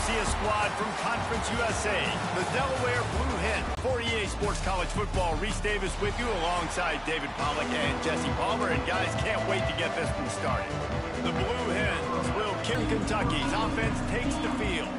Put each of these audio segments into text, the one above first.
see a squad from Conference USA, the Delaware Blue Hen. For EA Sports College Football, Reese Davis with you alongside David Pollack and Jesse Palmer. And guys, can't wait to get this one started. The Blue Hens will kill Kentucky's offense takes the field.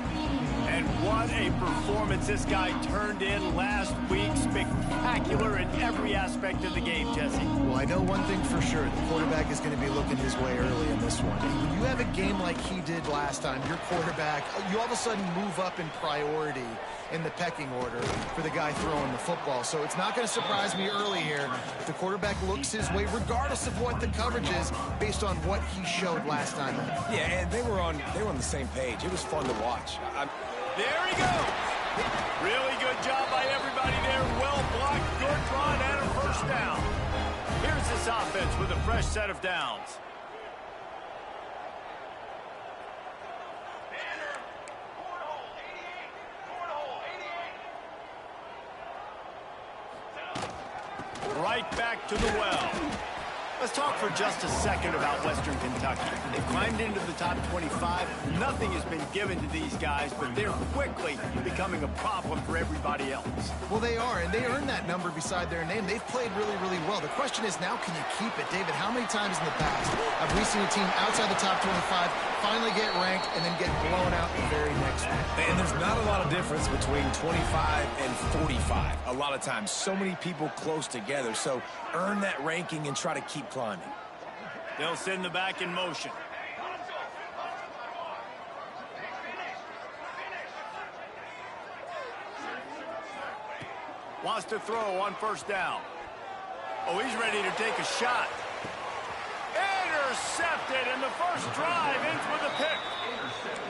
And what a performance this guy turned in last week. Spectacular in every aspect of the game, Jesse. Well, I know one thing for sure. The quarterback is going to be looking his way early in this one. And when you have a game like he did last time, your quarterback, you all of a sudden move up in priority in the pecking order for the guy throwing the football. So it's not going to surprise me early here if the quarterback looks his way, regardless of what the coverage is, based on what he showed last time. Yeah, and they were on the same page. It was fun to watch. There he goes. Really good job by everybody there. Well blocked, good run, and a first down. Here's this offense with a fresh set of downs. Right back to the well. Let's talk for just a second about Western Kentucky. They've climbed into the top 25. Nothing has been given to these guys, but they're quickly becoming a problem for everybody else. Well, they are, and they earned that number beside their name. They've played really, really well. The question is now, can you keep it? David, how many times in the past have we seen a team outside the top 25 finally get ranked and then get blown out the very next week? And there's not a lot of difference between 25 and 45. A lot of times, so many people close together. So earn that ranking and try to keep climbing. They'll send the back in motion. Wants to throw on first down. Oh, he's ready to take a shot. Intercepted, and the first drive ends with a pick.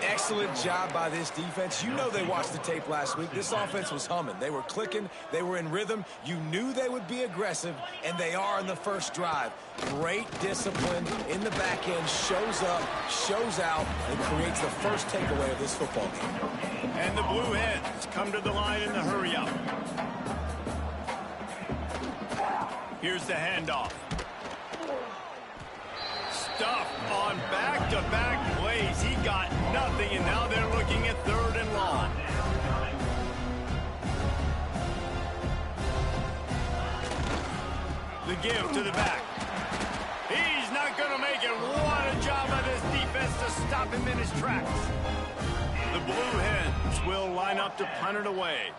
Excellent job by this defense. You know they watched the tape last week. This offense was humming. They were clicking. They were in rhythm. You knew they would be aggressive, and they are in the first drive. Great discipline in the back end. Shows up, shows out, and creates the first takeaway of this football game. And the Blue Hens come to the line in the hurry-up. Here's the handoff. Stuffed on back-to-back plays. He got nothing, and now they're looking at third and long. The give to the back. He's not going to make it. What a job by this defense to stop him in his tracks. The Blue Hens will line up to punt it away.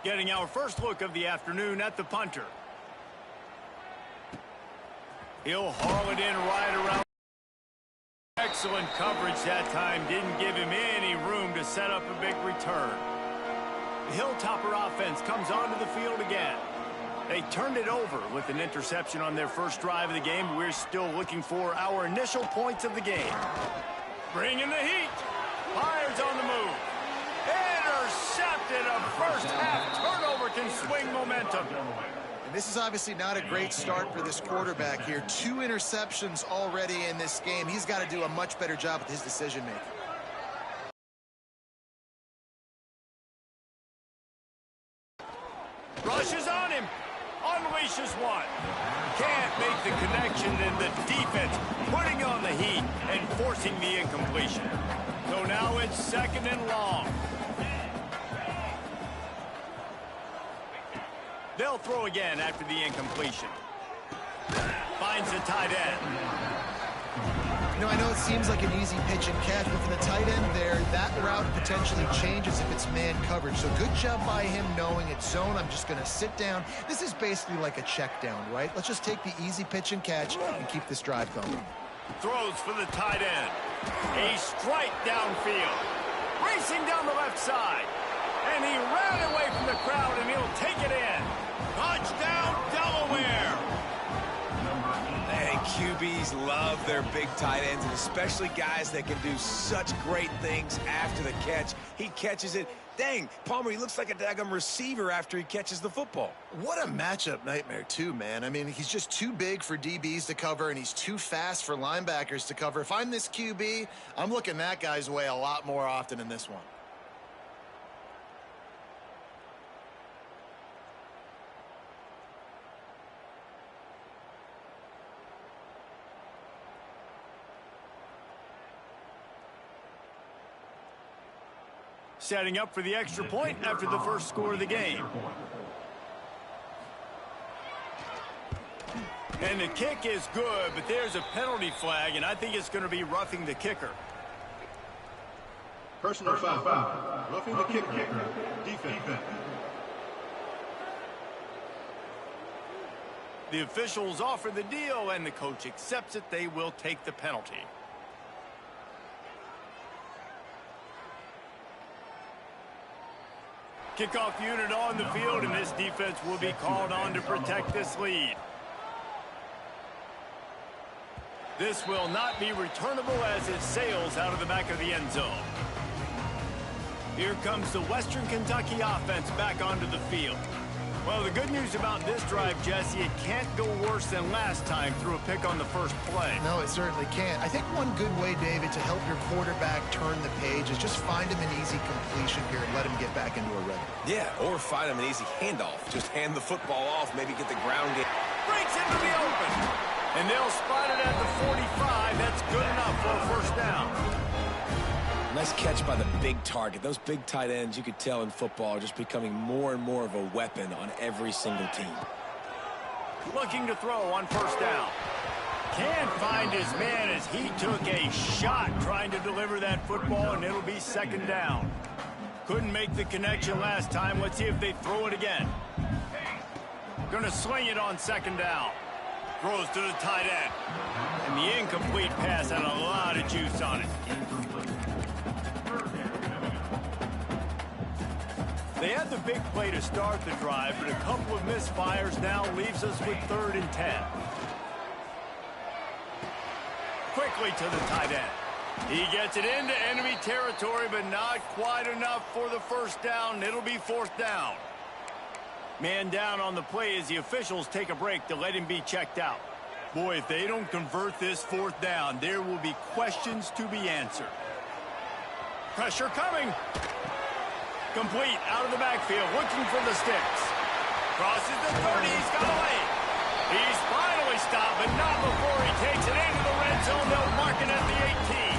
Getting our first look of the afternoon at the punter. He'll haul it in right around. Excellent coverage that time. Didn't give him any room to set up a big return. The Hilltopper offense comes onto the field again. They turned it over with an interception on their first drive of the game. We're still looking for our initial points of the game. Bringing the heat. Fires on the move. Intercepted. A first half turnover can swing momentum. And this is obviously not a great start for this quarterback here. 2 interceptions already in this game. He's got to do a much better job with his decision-making. Rushes on him. Unleashes one. Can't make the connection, and the defense putting on the heat and forcing the incompletion. So now it's second and long. They'll throw again after the incompletion. Finds the tight end. You know, I know it seems like an easy pitch and catch, but for the tight end there, that route potentially changes if it's man coverage. So good job by him knowing it's zone. I'm just going to sit down. This is basically like a check down, right? Let's just take the easy pitch and catch and keep this drive going. Throws for the tight end. A strike downfield. Racing down the left side. And he ran away from the crowd, and he'll take it in. Touchdown, Delaware. Hey, QBs love their big tight ends, and especially guys that can do such great things after the catch. He catches it. Dang, Palmer, he looks like a daggum receiver after he catches the football. What a matchup nightmare, too, man. I mean, he's just too big for DBs to cover, and he's too fast for linebackers to cover. If I'm this QB, I'm looking that guy's way a lot more often in this one. Setting up for the extra point after the first score of the game. And the kick is good, but there's a penalty flag, and I think it's going to be roughing the kicker. Personal foul. Roughing the kicker. Defense. The officials offer the deal, and the coach accepts it. They will take the penalty. Kickoff unit on the field, and this defense will be called on to protect this lead. This will not be returnable as it sails out of the back of the end zone. Here comes the Western Kentucky offense back onto the field. Well, the good news about this drive, Jesse, it can't go worse than last time through a pick on the first play. No, it certainly can't. I think one good way, David, to help your quarterback turn the page is just find him an easy completion here and let him get back into a rhythm. Yeah, or find him an easy handoff. Just hand the football off, maybe get the ground game. Breaks into the open. And they'll spot it at the 45. That's good enough for a first down. Nice catch by the big target. Those big tight ends, you could tell in football, are just becoming more and more of a weapon on every single team. Looking to throw on first down. Can't find his man as he took a shot trying to deliver that football, and it'll be second down. Couldn't make the connection last time. Let's see if they throw it again. Gonna sling it on second down. Throws to the tight end. And the incomplete pass had a lot of juice on it. They had the big play to start the drive, but a couple of misfires now leaves us with 3rd and 10. Quickly to the tight end. He gets it into enemy territory, but not quite enough for the first down. It'll be 4th down. Man down on the play as the officials take a break to let him be checked out. Boy, if they don't convert this 4th down, there will be questions to be answered. Pressure coming. Complete out of the backfield, looking for the sticks. Crosses the 30, he's got away. He's finally stopped, but not before he takes it into the red zone. They'll mark it at the 18.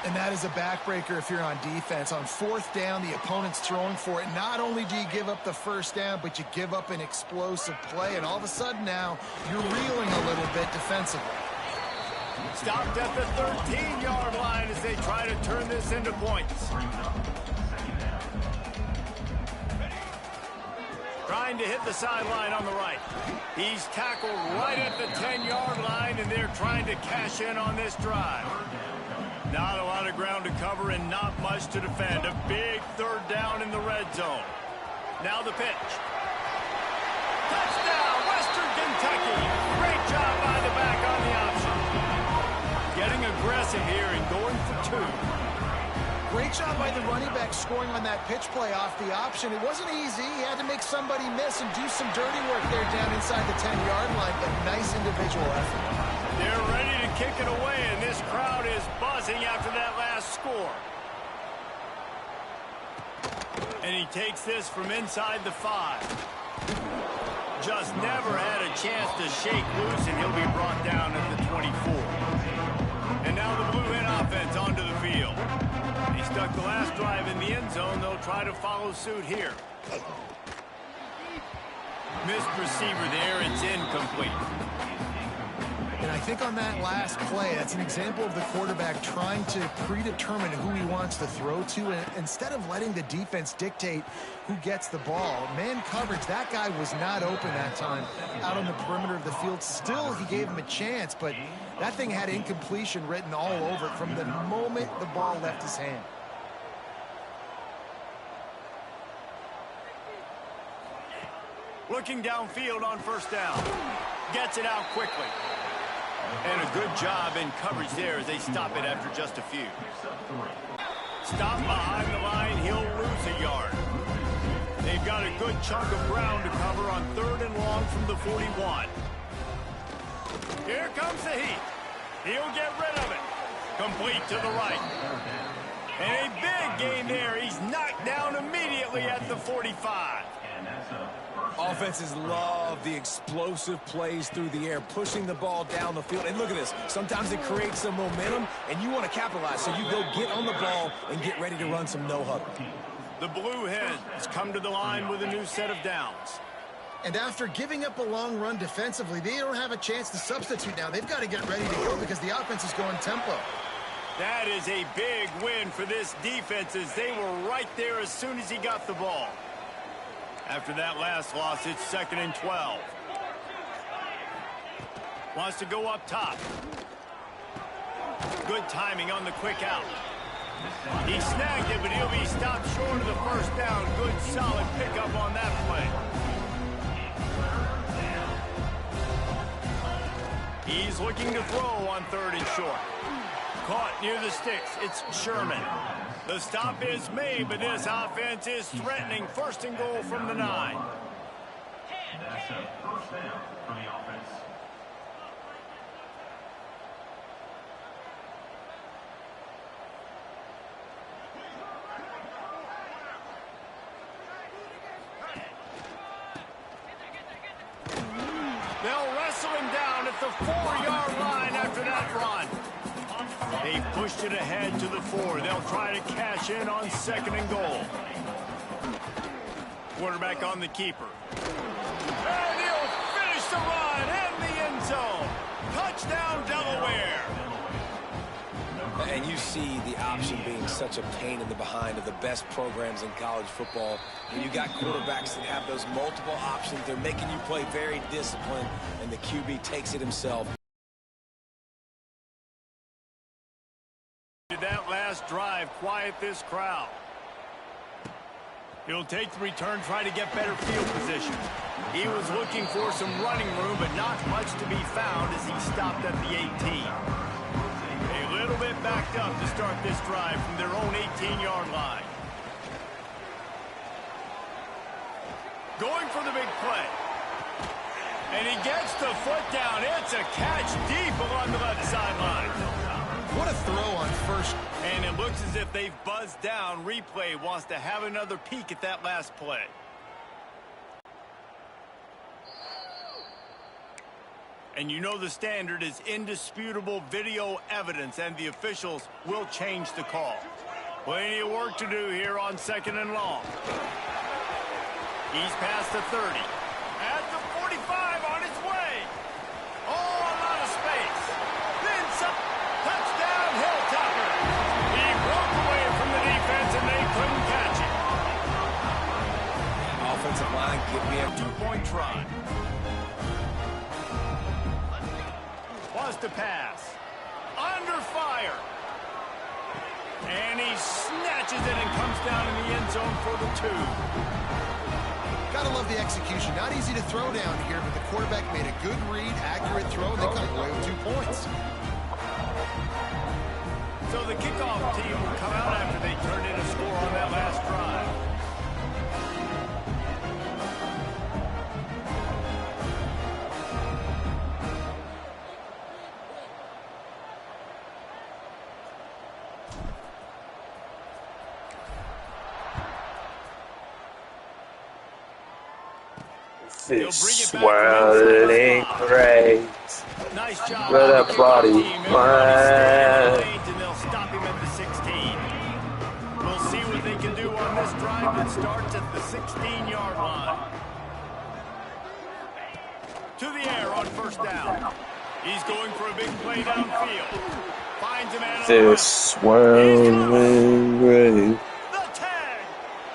And that is a backbreaker if you're on defense. On 4th down, the opponent's throwing for it. Not only do you give up the first down, but you give up an explosive play. And all of a sudden now, you're reeling a little bit defensively. Stopped at the 13-yard line as they try to turn this into points. Trying to hit the sideline on the right. He's tackled right at the 10-yard line, and they're trying to cash in on this drive. Not a lot of ground to cover and not much to defend. A big 3rd down in the red zone. Now the pitch. Touchdown, Western Kentucky. Great job by the back on the option. Getting aggressive here and going for 2. Great job by the running back scoring on that pitch play off the option. It wasn't easy. He had to make somebody miss and do some dirty work there down inside the 10-yard line, but nice individual effort. They're ready to kick it away, and this crowd is buzzing after that last score. And he takes this from inside the 5. Just never had a chance to shake loose, and he'll be brought down at the 24. And now the Blue Hen offense onto the field. They stuck the last drive in the end zone. They'll try to follow suit here. Missed receiver there. It's incomplete. And I think on that last play, that's an example of the quarterback trying to predetermine who he wants to throw to, and instead of letting the defense dictate who gets the ball. Man coverage, that guy was not open that time out on the perimeter of the field. Still, he gave him a chance, but that thing had incompletion written all over it from the moment the ball left his hand. Looking downfield on first down. Gets it out quickly. And a good job in coverage there as they stop it after just a few. Stop behind the line, he'll lose a yard. They've got a good chunk of ground to cover on 3rd and long from the 41. Here comes the heat. He'll get rid of it. Complete to the right. And a big gain there. He's knocked down immediately at the 45. Offenses love the explosive plays through the air, pushing the ball down the field. And look at this. Sometimes it creates some momentum, and you want to capitalize. So you go get on the ball and get ready to run some no-huddle. The Blue Hens come to the line with a new set of downs. And after giving up a long run defensively, they don't have a chance to substitute now. They've got to get ready to go because the offense is going tempo. That is a big win for this defense as they were right there as soon as he got the ball. After that last loss, it's 2nd and 12. Wants to go up top. Good timing on the quick out. He snagged it, but he'll be stopped short of the first down. Good, solid pickup on that play. He's looking to throw on 3rd and short. Caught near the sticks. It's Sherman. The stop is made, but this offense is threatening. 1st and goal from the 9. That's a first down for the offense. They'll wrestle him down at the 4-yard line after that run. They've pushed it ahead to the 4. They'll try to cash in on 2nd and goal. Quarterback on the keeper. And he'll finish the run in the end zone. Touchdown, Delaware. And you see the option being such a pain in the behind of the best programs in college football. When you got quarterbacks that have those multiple options, they're making you play very disciplined, and the QB takes it himself. That last drive quiet this crowd. He'll take the return, try to get better field position. He was looking for some running room, but not much to be found as he stopped at the 18. A little bit backed up to start this drive from their own 18-yard line. Going for the big play. And he gets the foot down. It's a catch deep along the left sideline. What a throw on 1st. And it looks as if they've buzzed down. Replay wants to have another peek at that last play. And you know the standard is indisputable video evidence, and the officials will change the call. Plenty of work to do here on 2nd and long. He's past the 30. At the 45 on his way. Oh, a lot of space. Then some. Touchdown, Hilltopper. He broke away from the defense, and they couldn't catch it. Offensive line, give me a 2-point try. Was to pass. Under fire. And he snatches it and comes down in the end zone for the 2. Gotta love the execution. Not easy to throw down here, but the quarterback made a good read, accurate throw, and they come away with 2 points. So the kickoff team will come out after they turned in a score on that last drive. This swirling grace Nice job. with a body plan. And they'll stop him at the 16. We'll see what they can do on this drive that starts at the 16-yard line. To the air on 1st down. He's going for a big play downfield. Finds a man on the This left. swirling grace. The tag.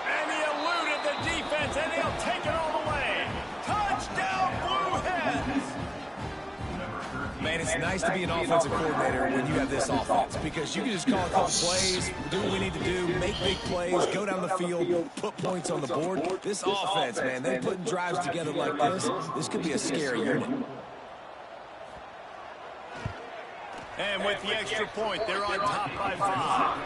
And he eluded the defense, and he'll take it all the way. Touchdown, Blue Hens. Man, it's nice to be an offensive coordinator when you have this offense, because you can just call a couple plays, do what we need to do, make big plays, go down the field, put points on the board. This offense, man, they're putting drives together like this. This could be a scary unit. And with the extra point, they're on top by 5.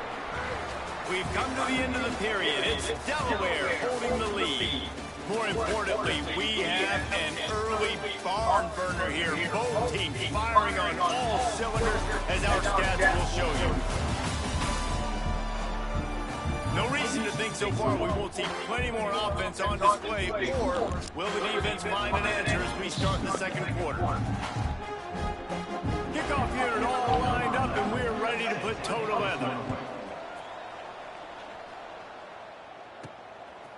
We've come to the end of the period. It's Delaware holding the lead. More importantly, we have an early barn burner here. Both teams firing on all cylinders, as our stats will show you. No reason to think think so far we will see plenty more offense on display, or will the defense find an answer as we start the second quarter? Kickoff unit all lined up, and we're ready to put toe to leather.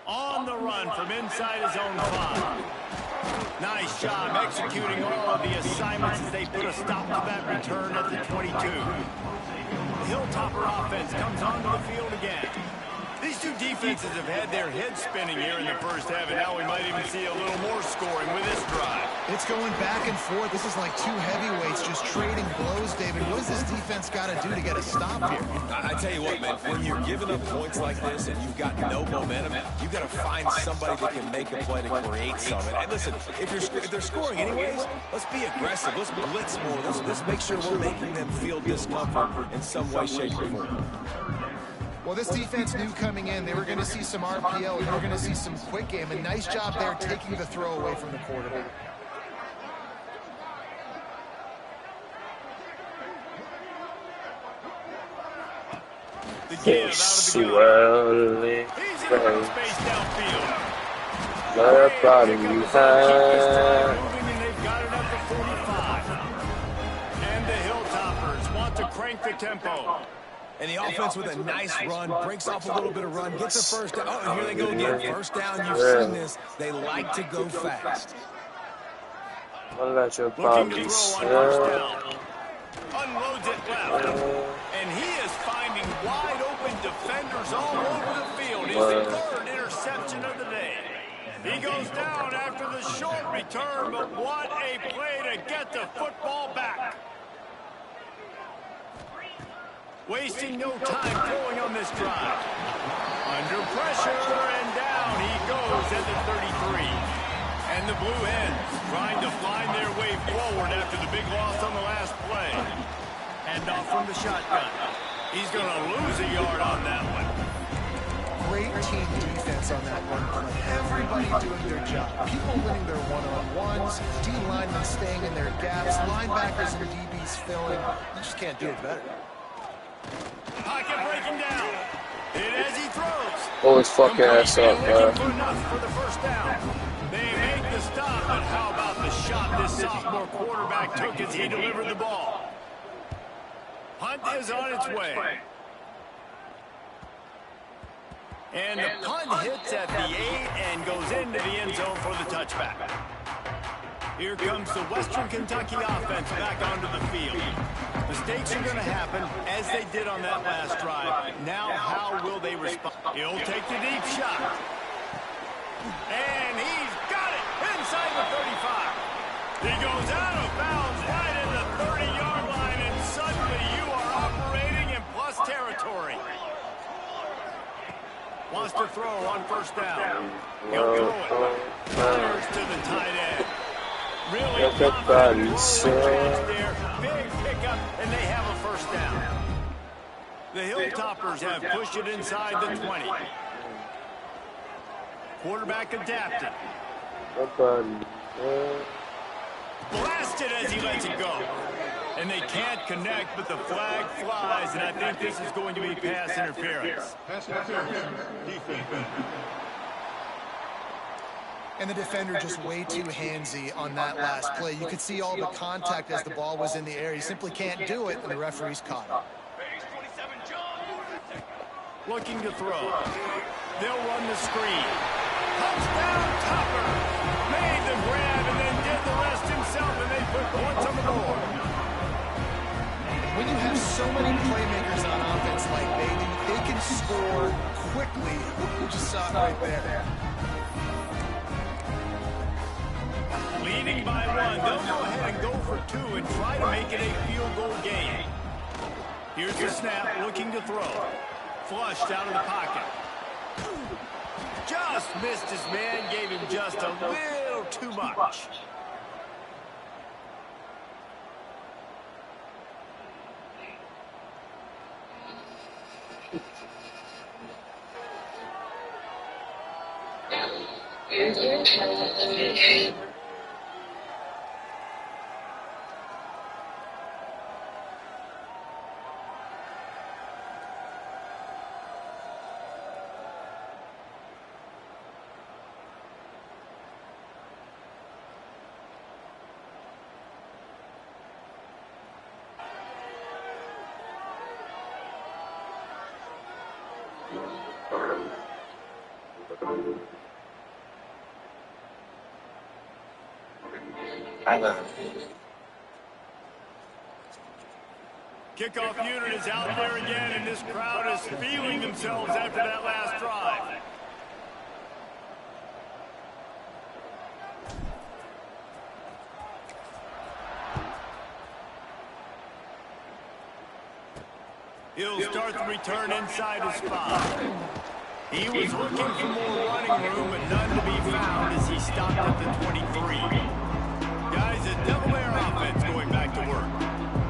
On the run from inside his own 5. Nice job executing all of the assignments as they put a stop to that return at the 22. The Hilltopper offense comes onto the field again. These two defenses have had their heads spinning here in the first half, and now we might even see a little more scoring with this drive. It's going back and forth. This is like two heavyweights just trading blows, David. What does this defense got to do to get a stop here? I tell you what, man, when you're giving up points like this and you've got no momentum, you've got to find somebody that can make a play to create something. And listen, if they're scoring anyways, let's be aggressive. Let's blitz more. Let's make sure we're making them feel discomfort in some way, shape, or form. Well, this defense knew coming in they were going to see some RPO, and they were going to see some quick game. A nice job there taking the throw away from the quarterback. The give out of the gun. He's in open space downfield. Everybody moving, and they've got it up to 45. And the Hilltoppers want to crank the tempo. And the offense with a nice run, breaks off a little bit of run, gets a first down. Oh, and here they go again. First down, you've seen this. They like to go fast. Looking to throw on first down. Unloads it left. And he is finding wide open defenders all over the field. His third interception of the day. He goes down after the short return, but what a play to get the football back. Wasting no time throwing on this drive. Under pressure, and down he goes at the 33. And the Blue Hens trying to find their way forward after the big loss on the last play. Hand off from the shotgun. He's going to lose a yard on that one. Great team defense on that one play. Everybody doing their job. People winning their one-on-ones. D-linemen staying in their gaps. Linebackers and DBs filling. You just can't do it better. Pocket breaking down. Hit as he throws. Pull his fucking ass up, man. For the first down. They make the stop, but how about the shot this sophomore quarterback took as he delivered the ball? Punt is on its way. And the punt hits at the 8 and goes into the end zone for the touchback. Here comes the Western Kentucky offense back onto the field. Mistakes are going to happen, as they did on that last drive. Now, how will they respond? He'll take the deep shot. And he's got it inside the 35. He goes out of bounds right in the 30-yard line, and suddenly you are operating in plus territory. Wants to throw on first down. He'll throw it. Fires to the tight end. Really confident there. Big pickup, and they have a first down. The Hilltoppers have pushed it inside the 20. Quarterback adapted. Blasted as he lets it go. And they can't connect, but the flag flies, and I think this is going to be pass interference. Pass interference. Defense. And the defender just way too handsy on that last play. You could see all the contact as the ball was in the air. He simply can't do it, and the referee's caught him. Looking to throw. They'll run the screen. Touchdown, Topper. Made the grab and then did the rest himself, and they put points on the board. When you have so many playmakers on offense like they can score quickly. You just saw it right there. Leading by one, they'll go ahead and go for 2 and try to make it a field goal game. Here's the snap, looking to throw. Flushed out of the pocket. Just missed his man, gave him just a little too much. Kickoff unit is out there again, and this crowd is feeling themselves after that last drive. He'll start the return inside his spot. He was looking for more running room, but none to be found as he stopped at the 23. Guys, the Delaware offense going back to work.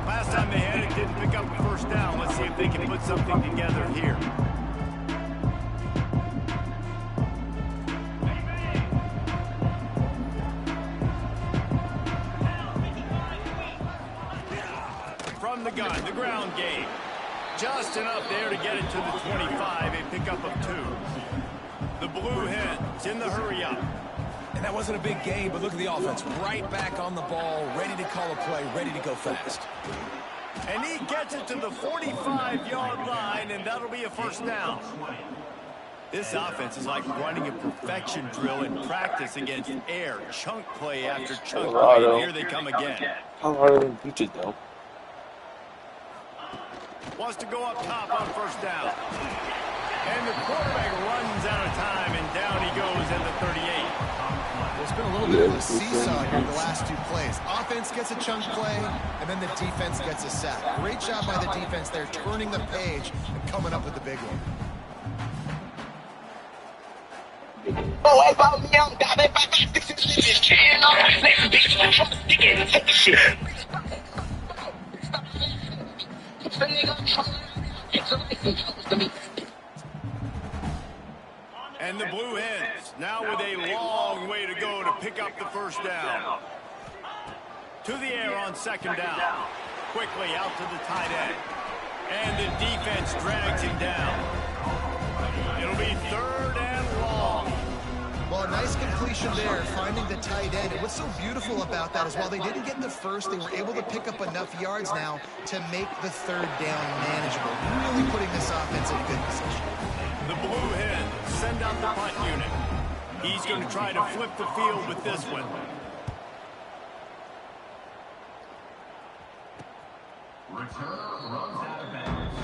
Last time they had it, didn't pick up the first down. Let's see if they can put something together here. From the gun, the ground game. Just enough there to get it to the 25, a pickup of 2. The Blue Hens in the hurry-up. And that wasn't a big gain, but look at the offense. Right back on the ball, ready to call a play, ready to go fast. And he gets it to the 45-yard line, and that'll be a first down. This offense is like running a perfection drill in practice against air. Chunk play after chunk play, and here they come again. How hard are they beat it, though? Wants to go up top on first down. And the quarterback runs out of time, and down he goes at the 38. There's been a little bit of a seesaw here the last 2 plays. Offense gets a chunk play, and then the defense gets a sack. Great job by the defense there, turning the page and coming up with the big one. And the Blue Hens now with a long way to go to pick up the first down. To the air on second down. Quickly out to the tight end. And the defense drags him down. It'll be 3rd and long. Well, a nice completion there, finding the tight end. And what's so beautiful about that is while they didn't get the first, they were able to pick up enough yards now to make the 3rd down manageable. Really putting this offense in a good position. The Blue Hens send out the punt unit. He's going to try to flip the field with this one. Returner runs out of bounds.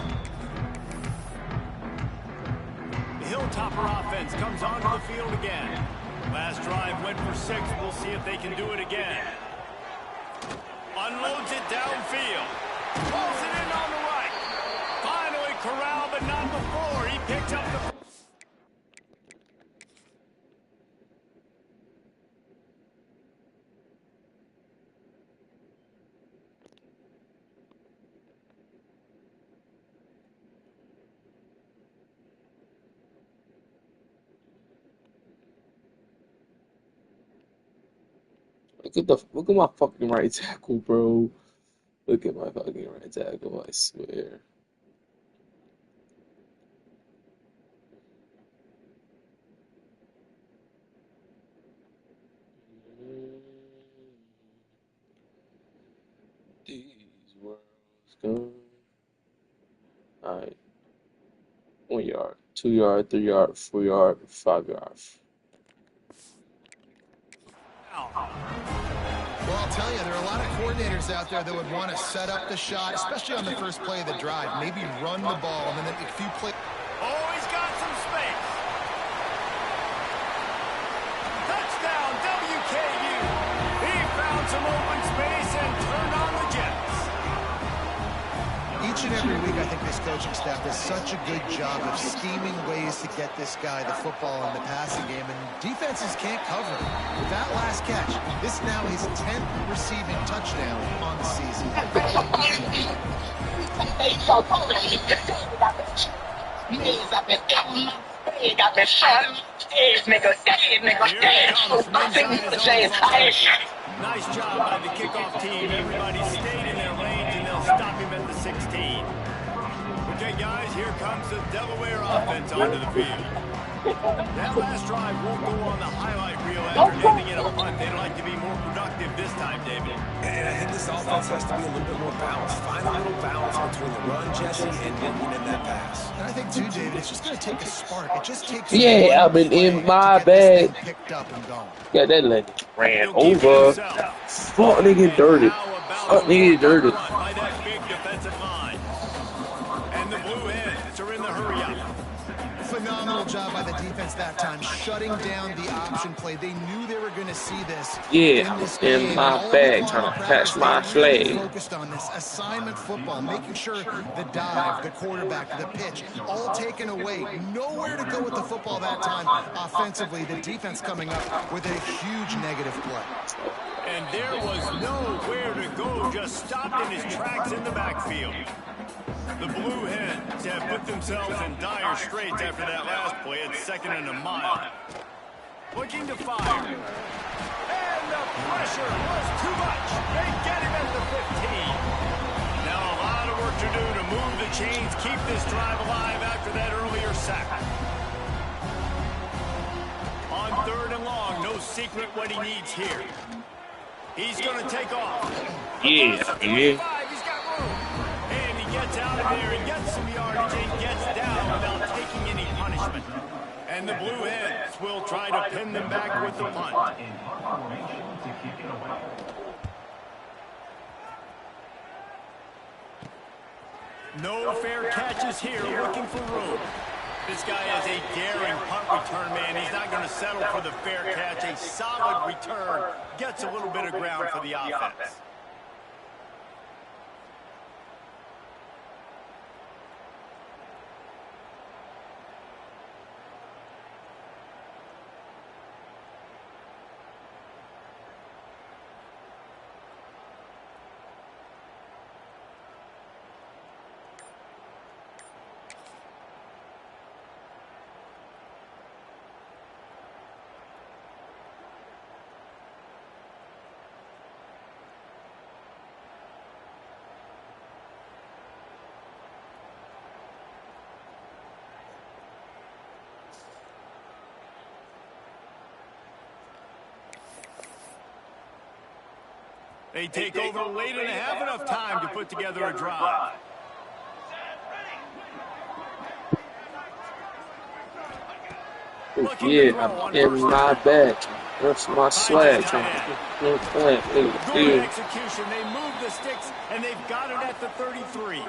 The Hilltopper offense comes onto the field again. Last drive went for 6. We'll see if they can do it again. Unloads it downfield. Pulls it in on the right. Finally corralled, but not before. He picks up the... Look at my fucking right tackle, bro. Look at my fucking right tackle, I swear. These worlds gone. Alright. 1 yard, 2 yard, 3 yard, 4 yard, 5 yard. Well, I'll tell you, there are a lot of coordinators out there that would want to set up the shot, especially on the first play of the drive. Maybe run the ball, and then if you play... Oh, he's got some space. Touchdown, WKU. He found some open space and turned on the Jets. Each and every week, I think this coaching staff does such a good job of scheming ways to get this guy the football in the passing game, and defenses can't cover it. With that last catch, this now his 10th receiving touchdown on the season. Nice job by the kickoff team. Everybody stayed in their lanes, and they'll stop him at the 16. Okay, guys, here comes the Delaware offense onto the field. That last drive won't go on the highlight reel after ending in a punt. They'd like to be more productive this time, David. And I think this offense has to be a little bit more balanced. Find a little balance between the run, Jesse, and working in that pass. And I think, too, David, it's just going to take a spark. It just takes Yeah, one I've been play in my to get this bag. thing picked up and going. Yeah, that lady ran He'll keep it over. himself. Fuck, nigga dirty. Fuck, nigga dirty. By that big defensive line. And the Blue Hens are in the hurry up. Phenomenal job by the defense that time, shutting down the option play. They knew they were going to see this. Yeah, in this in game. my All bag, week trying long to in catch practice, my they really flag. focused on this assignment football, making sure the dive, the quarterback, the pitch, all taken away. Nowhere to go with the football that time offensively. The defense coming up with a huge negative play. And there was nowhere to go, just stopped in his tracks in the backfield. The Blue Hens have put themselves in dire straits after that last play at 2nd and a mile. Looking to fire. And the pressure was too much. They get him at the 15. Now a lot of work to do to move the chains, keep this drive alive after that earlier sack. On 3rd and long, no secret what he needs here. He's going to take off. Yeah, yeah. He's got room. And he gets out of there and gets some yardage and gets down without taking any punishment. And the Blue Hens will try to pin them back with the punt. No fair catches here, looking for room. This guy is a daring punt return man. He's not going to settle for the fair catch. A solid return gets a little bit of ground for the offense. They take over late and have enough time to put together a drive. Yeah, I'm in my bag. That's my swag. Good execution. They move the sticks, and they've got it at the 33.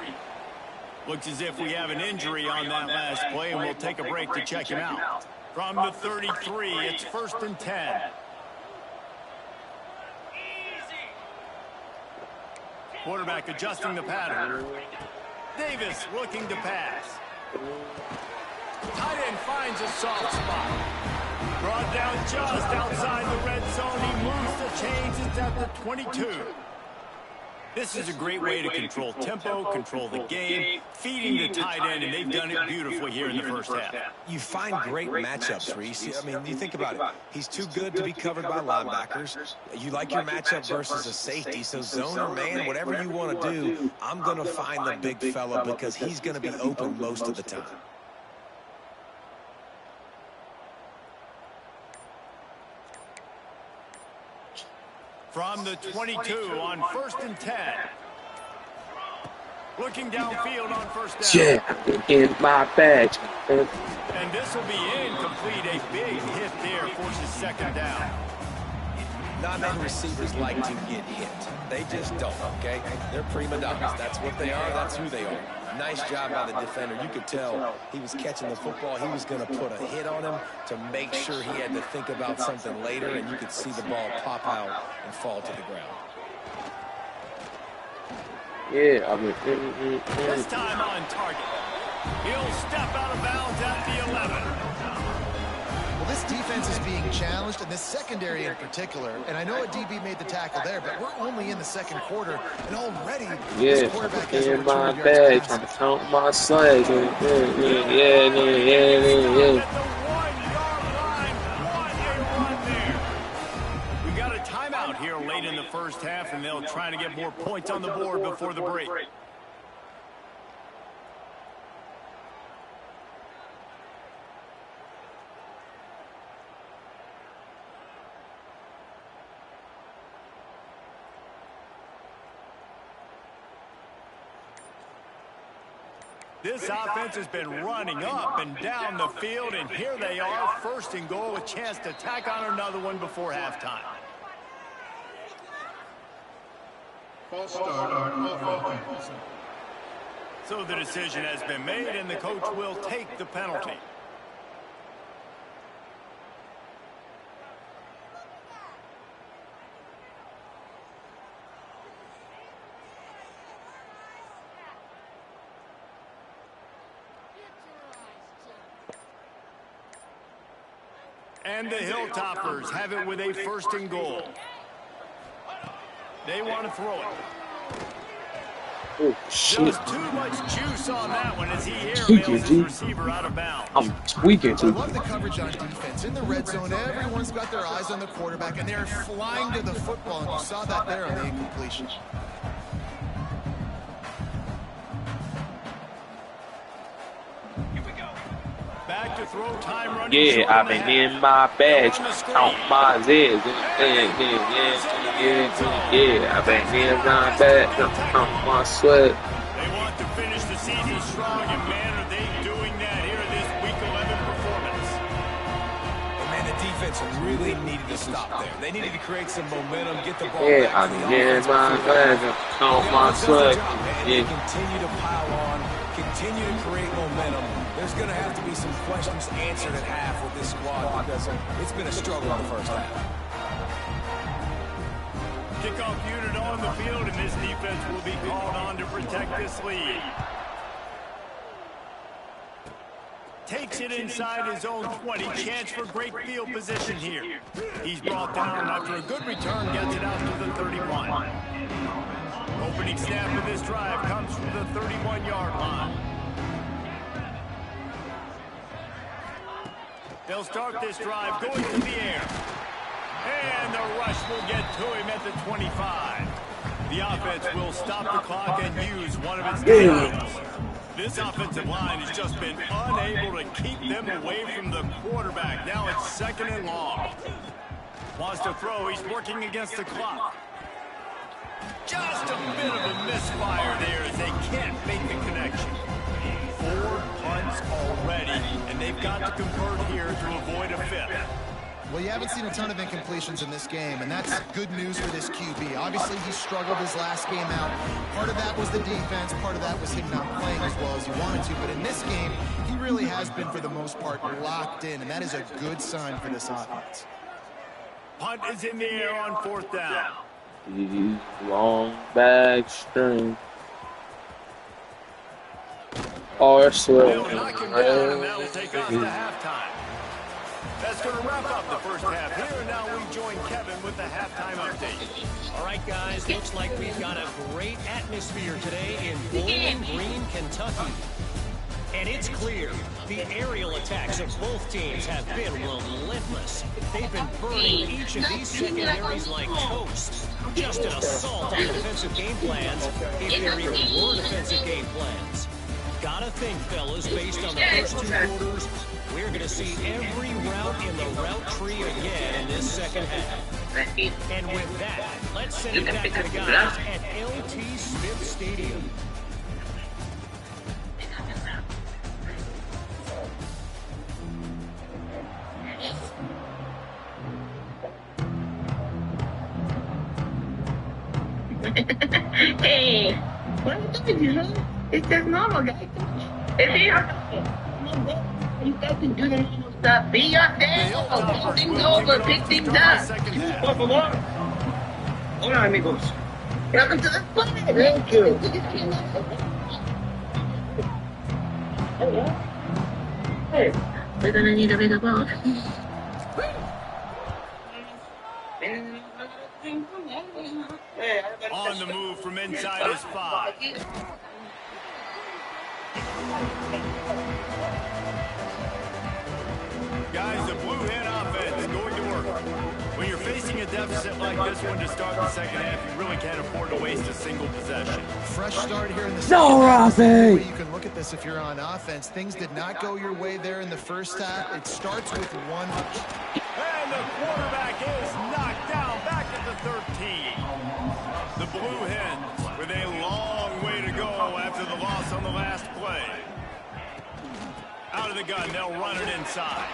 Looks as if we have an injury on that last play, and we'll take a break to check him out. From the 33, it's 1st and 10. Quarterback adjusting the pattern. Davis looking to pass. Tight end finds a soft spot. Brought down just outside the red zone. He moves the chains. It's at the 22. This is a great way to control tempo, control the game, feeding the tight end, and they've done it beautifully here in the first half. You find great matchups, Reese. I mean, you think about it. He's too good to be covered by linebackers. You like your matchup versus a safety, so zone or man, whatever you want to do, I'm going to find the big fella because he's going to be open most of the time. From the 22 on 1st and 10. Looking downfield on 1st down. Yeah, in my bag. And this will be incomplete. A big hit there forces 2nd down. Not many receivers like to get hit. They just don't, okay? They're prima donnas. That's what they are. That's who they are. Nice job by the defender. You could tell he was catching the football. He was going to put a hit on him to make sure he had to think about something later, and you could see the ball pop out and fall to the ground. Yeah, I mean, This time on target. He'll step out of bounds at the 11. Well, this defense is being challenged, and this secondary in particular. And I know a DB made the tackle there, but we're only in the 2nd quarter, and already this quarterback has in my returned bag, yards trying to passing. count my swag. Yeah. At the 1-yard line, what a run there. We got a timeout here late in the first half, and they'll try to get more points on the board before the break. This offense has been running up and down the field, and here they are, first and goal, a chance to tack on another one before halftime. False start on offense. So the decision has been made, and the coach will take the penalty. And the Hilltoppers have it with a first and goal. They want to throw it. Oh, shit. Just too much juice on that one as he airmails his receiver out of bounds. I'm tweaking I too. love the coverage on defense. In the red zone, everyone's got their eyes on the quarterback, and they're flying to the football, and you saw that there on the incompletion. Back to throw time running. Yeah, I've been in my bags, count my Z's. Yeah, I've been in my bags, count my sweat. They want to finish the season strong, and man, are they doing that here in this Week 11 performance. And man, the defense really needed to stop there. They needed to create some momentum, get the ball Yeah, back I've to the been in offense my before bags, count my sweat. They Yeah. continue to pile on, continue to create momentum. There's going to have to be some questions answered at half with this squad because it's been a struggle in the first half. Kickoff unit on the field, and this defense will be called on to protect this lead. Takes it inside his own 20. Chance for great field position here. He's brought down after a good return, gets it out to the 31. Opening snap of this drive comes from the 31-yard line. They'll start this drive going to the air. And the rush will get to him at the 25. The offense will stop the clock and use one of its timeouts. This offensive line has just been unable to keep them away from the quarterback. Now it's second and long. Wants to throw. He's working against the clock. Just a bit of a misfire there as they can't make the connection. 4 punts already, and they've got to convert here to avoid a fifth. Well, you haven't seen a ton of incompletions in this game, and that's good news for this QB. Obviously, he struggled his last game out. Part of that was the defense. Part of that was him not playing as well as he wanted to. But in this game, he really has been, for the most part, locked in, and that is a good sign for this offense. Punt is in the air on 4th down. Long bag string. Or sweat. They'll knock him down, and that will take us to halftime. That's going to wrap up the first half here, and now we join Kevin with the halftime update. All right, guys, looks like we've got a great atmosphere today in Bowling Green, Kentucky. And it's clear the aerial attacks of both teams have been relentless. They've been burning each of these secondaries like toast. Just an assault on defensive game plans, if there even were defensive game plans. Gotta think, fellas, based on the first 2 quarters, we're going to see every route in the route tree again in this second half. And with that, let's send it back to the guys at LT Smith Stadium. Hey, what are you doing, you know? It's just normal, guys. It's here. You guys can do the normal stuff. Be up there. Pick things over. Pick things up. Por favor. Hola, amigos. Welcome to the party. Thank you. Hey, we're gonna need a bigger boat. On the move from inside his 5. Guys, the Blue Hen offense is going to work. When you're facing a deficit like this one to start the second half, you really can't afford to waste a single possession. Fresh start here in the second half. You can look at this if you're on offense. Things did not go your way there in the first half. It starts with one. And the quarterback is knocked down back at the 13. The Blue Hens with a long way to go after the loss pass on the last play. Out of the gun, they'll run it inside.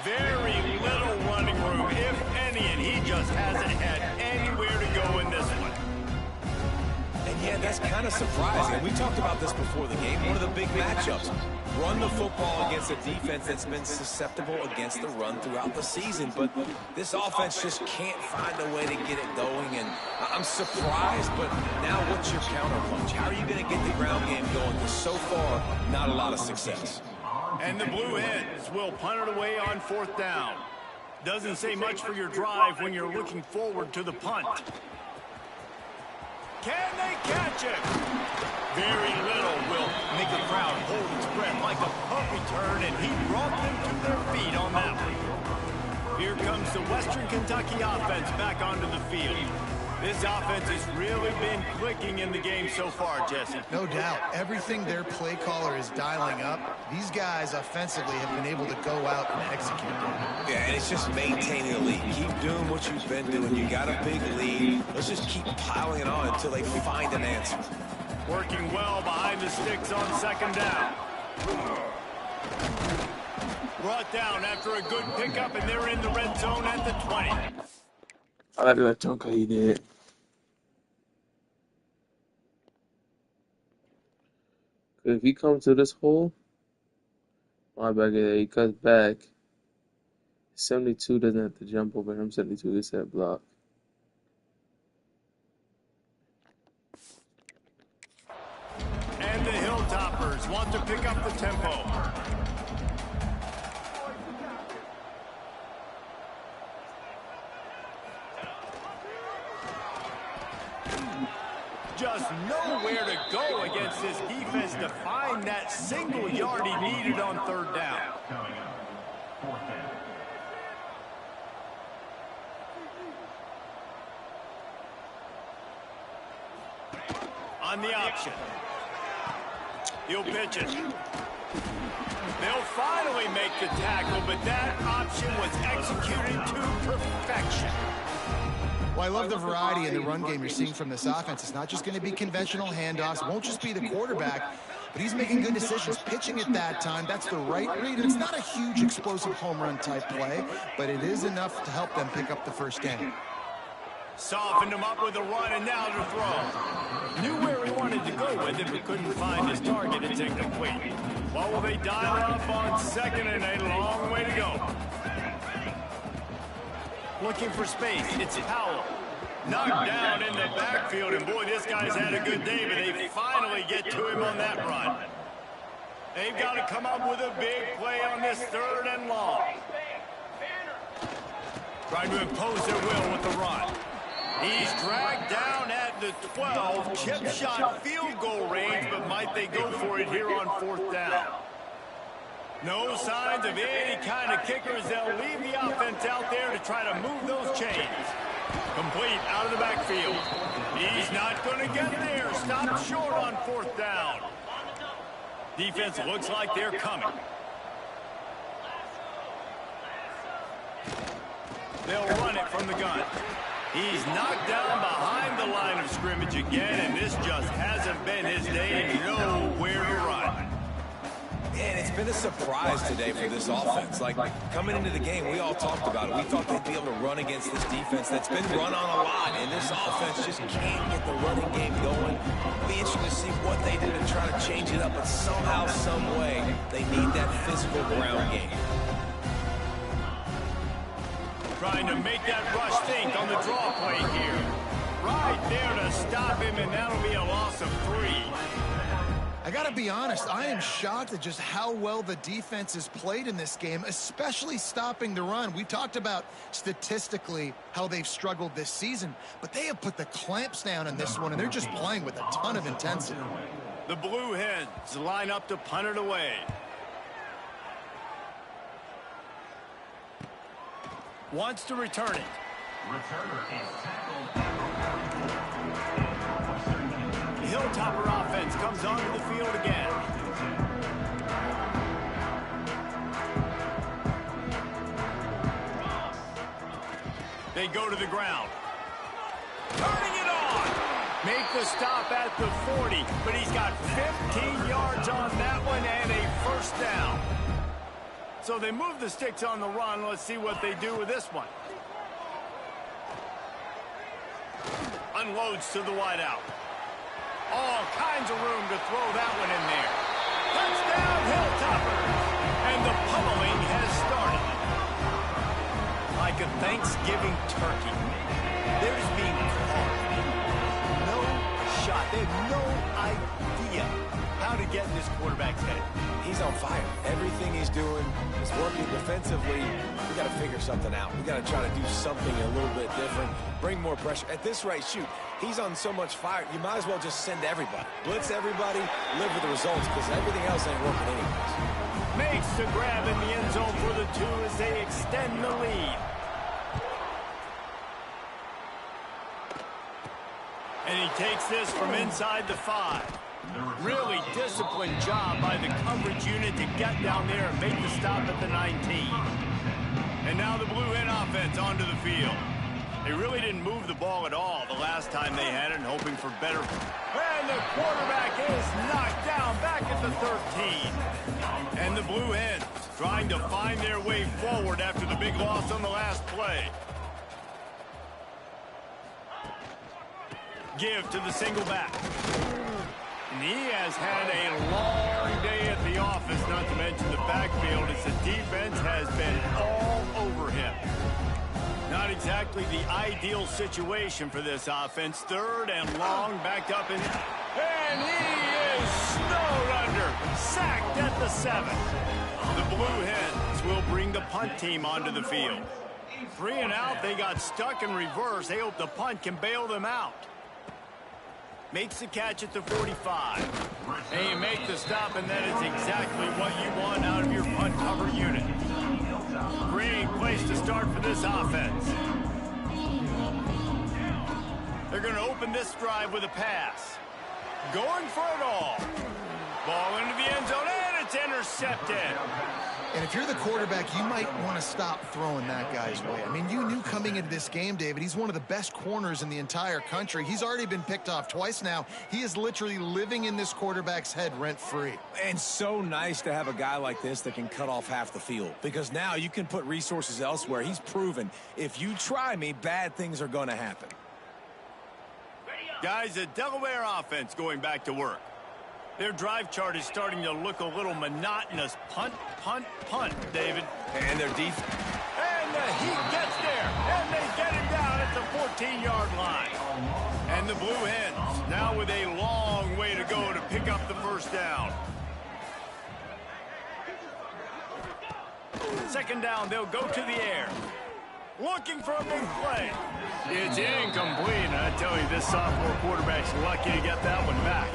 Very little running room, if any, and he just hasn't had anywhere to go in this one. And yeah, that's kind of surprising. We talked about this before the game. One of the big matchups. Run the football against a defense that's been susceptible against the run throughout the season. But this offense just can't find a way to get it going. And I'm surprised, but now what's your counterpunch? How are you going to get the ground game going? Because so far, not a lot of success. And the Blue Hens will punt it away on 4th down. Doesn't say much for your drive when you're looking forward to the punt. Can they catch it? Very little will make the crowd hold its breath like a punt return, and he brought them to their feet on that one. Here comes the Western Kentucky offense back onto the field. This offense has really been clicking in the game so far, Jesse. No doubt. Everything their play caller is dialing up, these guys offensively have been able to go out and execute. Yeah, and it's just maintaining the lead. Keep doing what you've been doing. You got a big lead. Let's just keep piling it on until they find an answer. Working well behind the sticks on 2nd down. Brought down after a good pickup, and they're in the red zone at the 20. I like that chunker he did. Cause if he comes to this hole, my bad, he cuts back. 72 doesn't have to jump over him. 72 gets that block. And the Hilltoppers want to pick up the tempo. Just nowhere to go against this defense to find that single yard he needed on 3rd down. On the option. He'll pitch it. They'll finally make the tackle, but that option was executed to perfection. Well, I love the variety in the run game you're seeing from this offense. It's not just going to be conventional handoffs. It won't just be the quarterback, but he's making good decisions, pitching at that time. That's the right read. And it's not a huge explosive home run type play, but it is enough to help them pick up the first down. Softened him up with a run, and now to throw. Knew where he wanted to go with it, but couldn't find his target. It's incomplete. What will they dial up on 2nd and a long way to go? Looking for space. It's Powell. Knocked down in the backfield, and boy, this guy's had a good day, but they finally get to him on that run. They've got to come up with a big play on this 3rd and long. Trying to impose their will with the run. He's dragged down at the 12. Chip shot field goal range, but might they go for it here on 4th down? No signs of any kind of kickers. They'll leave the offense out there to try to move those chains. Complete out of the backfield. He's not going to get there. Stopped short on 4th down. Defense looks like they're coming. They'll run it from the gun. He's knocked down behind the line of scrimmage again, and this just hasn't been his day. Nowhere to run. And it's been a surprise today for this offense. Like, coming into the game, we all talked about it. We thought they'd be able to run against this defense that's been run on a lot, and this offense just can't get the running game going. It'll be interesting to see what they do to try to change it up, but somehow, some way, they need that physical ground game. Trying to make that rush think on the draw play here. Right there to stop him, and that'll be a loss of 3. I got to be honest, I am shocked at just how well the defense has played in this game, especially stopping the run. We talked about statistically how they've struggled this season, but they have put the clamps down in this one, and they're just playing with a ton of intensity. The Blue Hens line up to punt it away. Wants to return it. The Hilltopper offense comes onto the field again. They go to the ground. Turning it on. Make the stop at the 40, but he's got 15 yards on that one and a first down. So they move the sticks on the run. Let's see what they do with this one. Unloads to the wideout. All kinds of room to throw that one in there. Touchdown, Hilltoppers! And the pummeling has started. Like a Thanksgiving turkey. They're just being carved. No shot. They have no idea how to get in this quarterback's head. He's on fire. Everything he's doing is working defensively. We got to figure something out. We got to try to do something a little bit different. Bring more pressure. At this rate, shoot, he's on so much fire, you might as well just send everybody. Blitz everybody, live with the results, because everything else ain't working anyways. Makes the grab in the end zone for the 2 as they extend the lead. And he takes this from inside the 5. Really disciplined job by the coverage unit to get down there and make the stop at the 19. And now the Blue Hen offense onto the field. They really didn't move the ball at all the last time they had it, and hoping for better. And the quarterback is knocked down back at the 13. And the Blue Hens trying to find their way forward after the big loss on the last play. Give to the single back. And he has had a long day at the office, not to mention the backfield, as the defense has been all over him. Not exactly the ideal situation for this offense. 3rd and long, backed up in. And he is snowed under. Sacked at the 7. The Blue Hens will bring the punt team onto the field. 3 and out, they got stuck in reverse. They hope the punt can bail them out. Makes the catch at the 45. And you make the stop, and that is exactly what you want out of your punt cover unit. Great place to start for this offense. They're going to open this drive with a pass. Going for it all. Ball into the end zone, and it's intercepted. And if you're the quarterback, you might want to stop throwing that guy's way. I mean, you knew coming into this game, David, he's one of the best corners in the entire country. He's already been picked off twice now. He is literally living in this quarterback's head rent-free. And so nice to have a guy like this that can cut off half the field, because now you can put resources elsewhere. He's proven if you try me, bad things are going to happen. Guys, the Delaware offense going back to work. Their drive chart is starting to look a little monotonous. Punt, punt, punt, David. And their defense. And the Heat gets there. And they get him down at the 14-yard line. And the Blue Hens now with a long way to go to pick up the first down. 2nd down, they'll go to the air. Looking for a big play. It's incomplete. And I tell you, this sophomore quarterback's lucky to get that one back.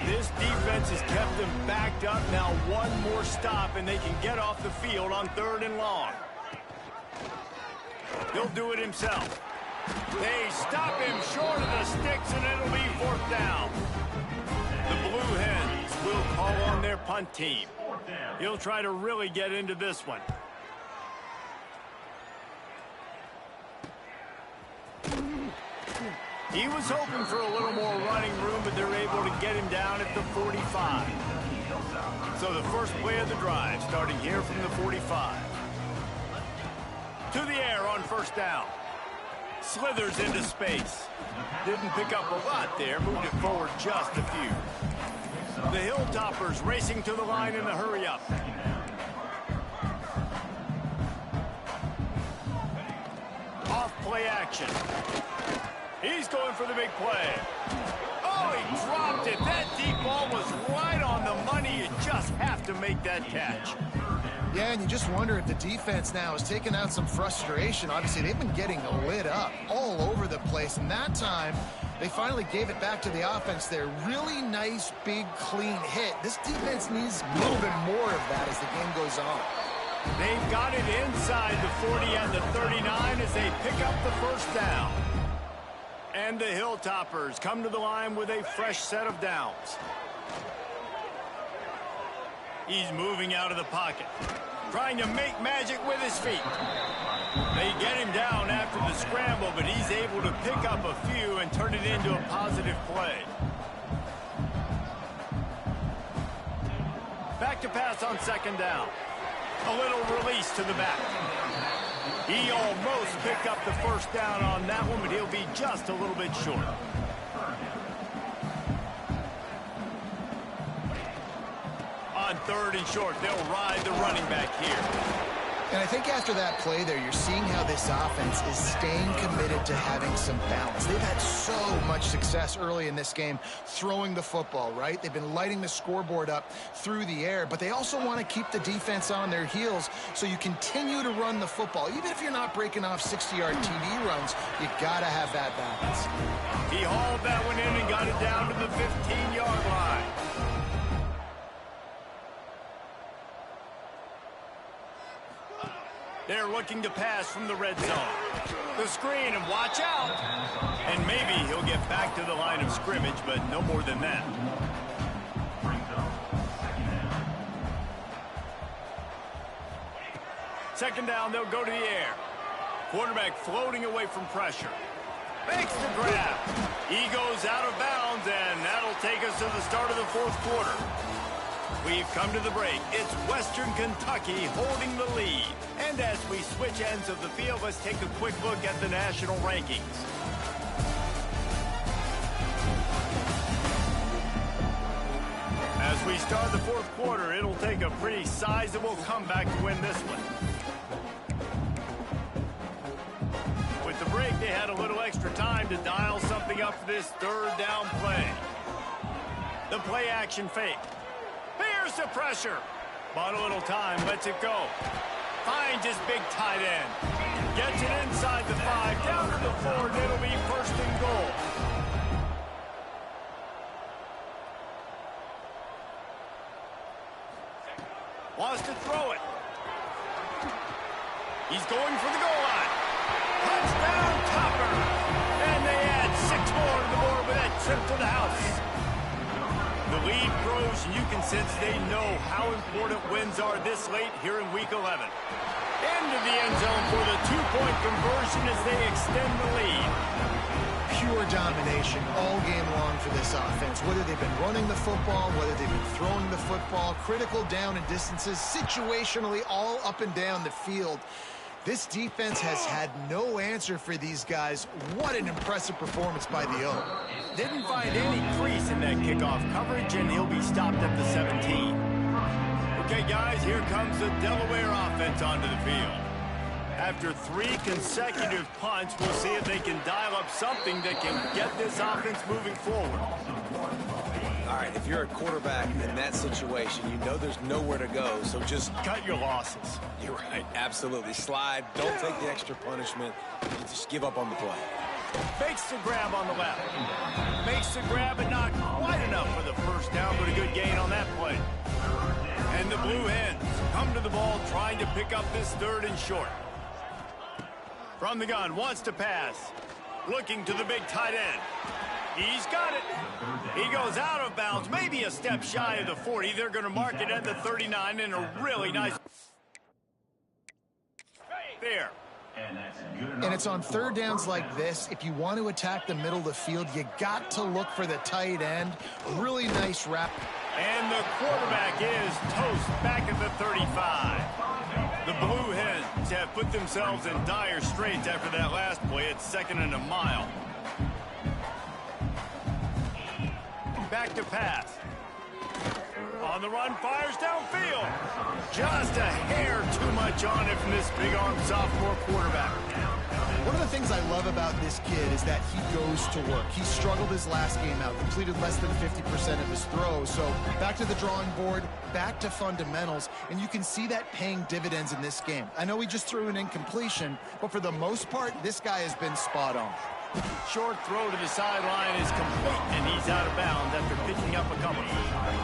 This defense has kept them backed up. Now one more stop, and they can get off the field on 3rd and long. He'll do it himself. They stop him short of the sticks, and it'll be 4th down. The Blue Hens will call on their punt team. He'll try to really get into this one. He was hoping for a little more running room, but they're able to get him down at the 45. So the first play of the drive, starting here from the 45. To the air on 1st down. Slithers into space. Didn't pick up a lot there, moved it forward just a few. The Hilltoppers racing to the line in a hurry-up. Off play action. He's going for the big play. Oh, he dropped it. That deep ball was right on the money. You just have to make that catch. Yeah, and you just wonder if the defense now is taking out some frustration. Obviously, they've been getting lit up all over the place. And that time, they finally gave it back to the offense there. Really nice, big, clean hit. This defense needs a little bit more of that as the game goes on. They've got it inside the 40 and the 39 as they pick up the first down. And the Hilltoppers come to the line with a fresh set of downs. He's moving out of the pocket. trying to make magic with his feet. They get him down after the scramble, but he's able to pick up a few and turn it into a positive play. Back to pass on second down. A little release to the back. He almost picked up the first down on that one, but he'll be just a little bit short. On third and short, they'll ride the running back here. And I think after that play there, you're seeing how this offense is staying committed to having some balance. They've had so much success early in this game throwing the football, right? They've been lighting the scoreboard up through the air, but they also want to keep the defense on their heels so you continue to run the football. Even if you're not breaking off 60-yard TD runs, you got to have that balance. He hauled that one in and got it down to the 15-yard line. They're looking to pass from the red zone. The screen, and watch out. And maybe he'll get back to the line of scrimmage, but no more than that. Second down, they'll go to the air. Quarterback floating away from pressure. Makes the grab. He goes out of bounds, and that'll take us to the start of the fourth quarter. We've come to the break. It's Western Kentucky holding the lead. And as we switch ends of the field, let's take a quick look at the national rankings. As we start the fourth quarter, it'll take a pretty sizable comeback to win this one. With the break, they had a little extra time to dial something up for this third down play. The play action fake. Here's the pressure. Bought a little time, lets it go. Finds his big tight end. Gets it inside the 5, down to the 4, and it'll be first and goal. Wants to throw it. He's going for the goal line. Touchdown, Topper. And they add 6 more to the board with that trip to the house. The lead grows, and you can sense they know how important wins are this late here in Week 11. Into the end zone for the 2-point conversion as they extend the lead. Pure domination all game long for this offense. Whether they've been running the football, whether they've been throwing the football, critical down and distances, situationally all up and down the field. This defense has had no answer for these guys. What an impressive performance by the O. Didn't find any crease in that kickoff coverage, and he'll be stopped at the 17. Okay, guys, here comes the Delaware offense onto the field. After 3 consecutive punts, we'll see if they can dial up something that can get this offense moving forward. All right, if you're a quarterback in that situation, you know there's nowhere to go, so just cut your losses. You're right, absolutely. Slide, don't take the extra punishment, just give up on the play. Fakes the grab on the left. Makes the grab, but not quite enough for the first down, but a good gain on that play. And the Blue Hens come to the ball trying to pick up this third and short. From the gun, wants to pass. Looking to the big tight end. He's got it. He goes out of bounds, maybe a step shy of the 40. They're going to mark it at the 39 in a really nice... There. And it's on third downs like this. If you want to attack the middle of the field, you got to look for the tight end. Really nice wrap. And the quarterback is toast back at the 35. The Blue Hens have put themselves in dire straits after that last play. It's 2nd and a mile. Back to pass. On the run, fires downfield. Just a hair too much on it from this big-arm sophomore quarterback. One of the things I love about this kid is that he goes to work. He struggled his last game out, completed less than 50% of his throws. So back to the drawing board, back to fundamentals, and you can see that paying dividends in this game. I know he just threw an incompletion, but for the most part, this guy has been spot on. Short throw to the sideline is complete, and he's out of bounds after picking up a couple.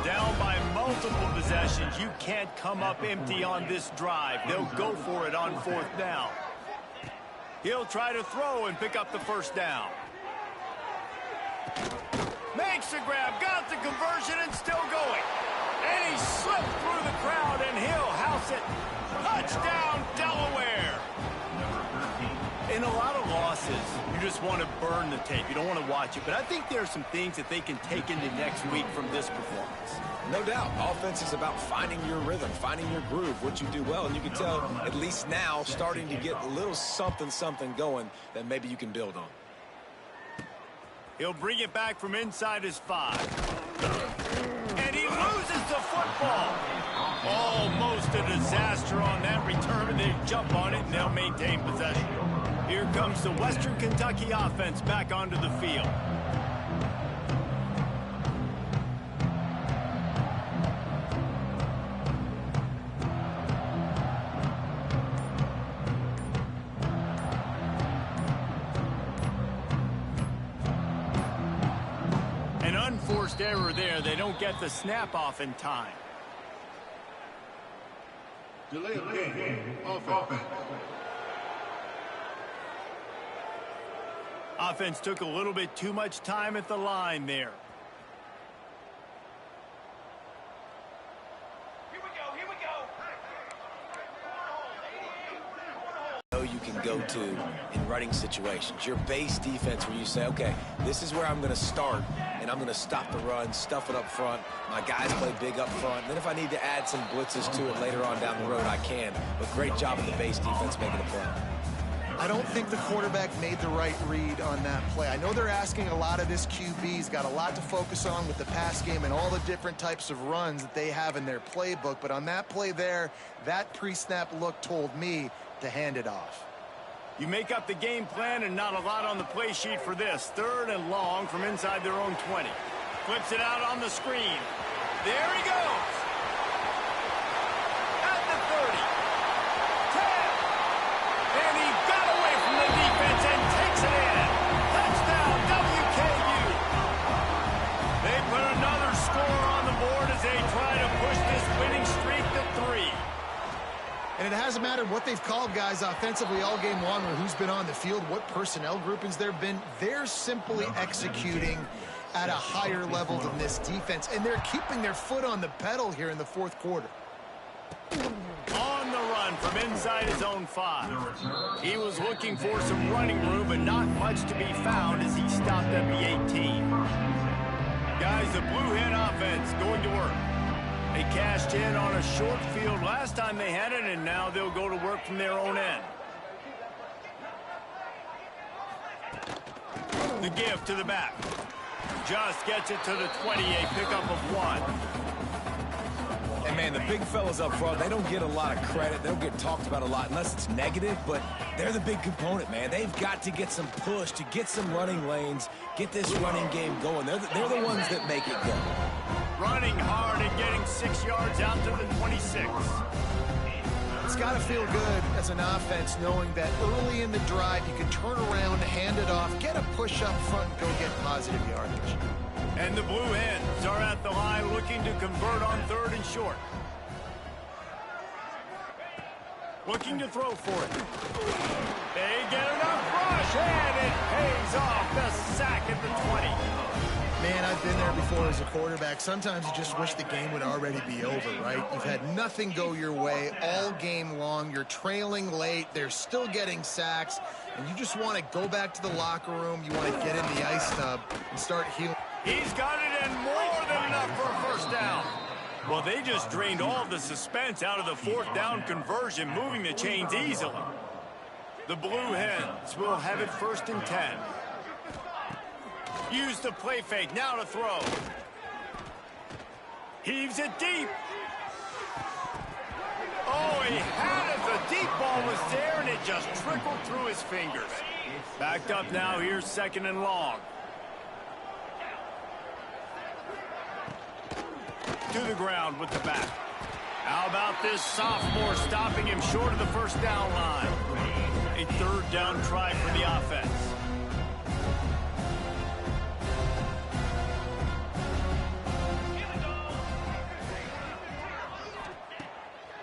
Down by multiple possessions, you can't come up empty on this drive. They'll go for it on 4th down. He'll try to throw and pick up the first down. Makes the grab, got the conversion, and still going. And he slipped through the crowd, and he'll house it. In a lot of losses, you just want to burn the tape. You don't want to watch it. But I think there are some things that they can take into next week from this performance. No doubt. Offense is about finding your rhythm, finding your groove, what you do well. And you can tell, at least now, starting to get a little something going that maybe you can build on. He'll bring it back from inside his 5. And he loses the football. Almost a disaster on that return, and they jump on it, and they'll maintain possession. Here comes the Western Kentucky offense back onto the field. An unforced error there. They don't get the snap off in time. Delay of game. Offense. Offense took a little bit too much time at the line there. Here we go. You can go to in running situations. Your base defense where you say, okay, this is where I'm going to start, and I'm going to stop the run, stuff it up front. My guys play big up front. And then if I need to add some blitzes to it later on down the road, I can. But great job of the base defense making a play. I don't think the quarterback made the right read on that play. I know they're asking a lot of this QB. He's got a lot to focus on with the pass game and all the different types of runs that they have in their playbook. But on that play there, that pre-snap look told me to hand it off. You make up the game plan and not a lot on the play sheet for this. 3rd and long from inside their own 20. Flips it out on the screen. There he goes. At the 30. 10. And he got away from the defense and takes it in. Touchdown, WKU. They put another score on the board as they try to push this winning streak to 3. And it hasn't mattered what they've called guys offensively all game long or who's been on the field, what personnel groupings there have been. They're simply executing at a higher level than this defense, and they're keeping their foot on the pedal here in the 4th quarter. On the run from inside his own 5. He was looking for some running room, but not much to be found as he stopped at the 18. Guys, the Blue Hen offense going to work. They cashed in on a short field last time they had it, and now they'll go to work from their own end. The give to the back. Just gets it to the 20, a pickup of 1. And, man, the big fellas up front, they don't get a lot of credit. They don't get talked about a lot unless it's negative, but they're the big component, man. They've got to get some push, to get some running lanes, get this running game going. They're the ones that make it go. Running hard and getting 6 yards out to the 26. It's got to feel good as an offense knowing that early in the drive you can turn around, hand it off, get a push up front, and go get positive yardage. And the Blue Hens are at the line looking to convert on 3rd and short. Looking to throw for it. They get enough rush, and it pays off. The sack at the 20. Man, I've been there before as a quarterback. Sometimes you just wish the game would already be over, right? You've had nothing go your way all game long. You're trailing late. They're still getting sacks. And you just want to go back to the locker room. You want to get in the ice tub and start healing. He's got it in more than enough for a first down. Well, they just drained all of the suspense out of the 4th down conversion, moving the chains easily. The Blue Hens will have it 1st and 10. Use the play fake, now to throw. Heaves it deep. Oh, he had it. The deep ball was there, and it just trickled through his fingers. Backed up now, here's 2nd and long. To the ground with the back. How about this sophomore stopping him short of the 1st down line? A 3rd down try for the offense.